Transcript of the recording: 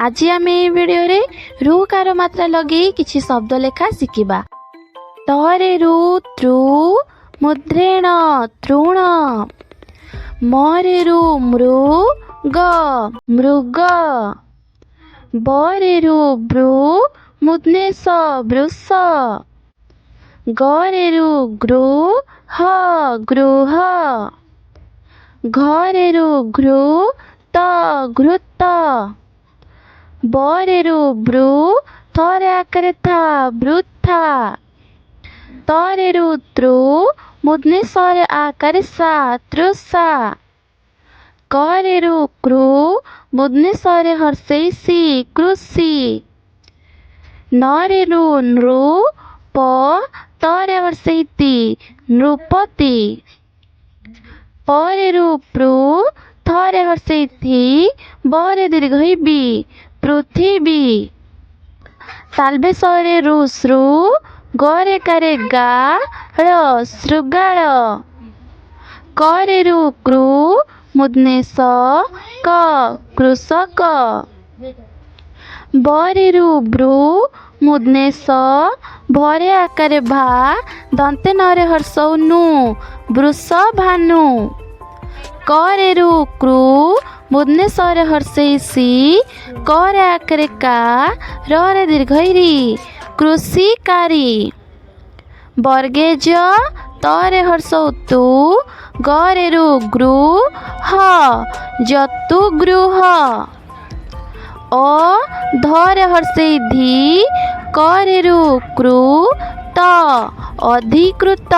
आज आम ए वीडियो रे ऋकार मात्रा लगे किछि शब्द लेखा शिखिबा। तरे रु त्रु मुद्रेण तृण। मरे रु मृग मृग। बरे रु ब्रु मुद्नेश वृष। गरे रु गृह गृह। घरे रु घृत घृत। बरे रु ब्रु थरे आकारे था वृथा। तरे रु त्रु मुद्नेश्वर आकारे सा तृषा। करे रु कृ मुद्नेश्वर हर्षेसी कृषि। नरे रु नृ प तरे हर्षेति नृपति। परे रु प्रु थरे हर्षेति बरे दीर्घई पृथिवी। तालबेशरे रु श्रु गरे कारे गा ळ शृगाळ। करे रु कृ मुद्नेश क कृषक। बरे रु ब्रु मुद्नेश भरे आकारे भा दंते नरे हर्षौ नु वृष भानु। करे रु कृ मुद्नेश्वर हर्षेसी करे आकारे का रे दीर्घई कृषिकारी। बर्गेज तरे हर्षौ तु गरे रु गृह जतु गृह। धरे हर्षेधि करे रु कृ त अधिकृत।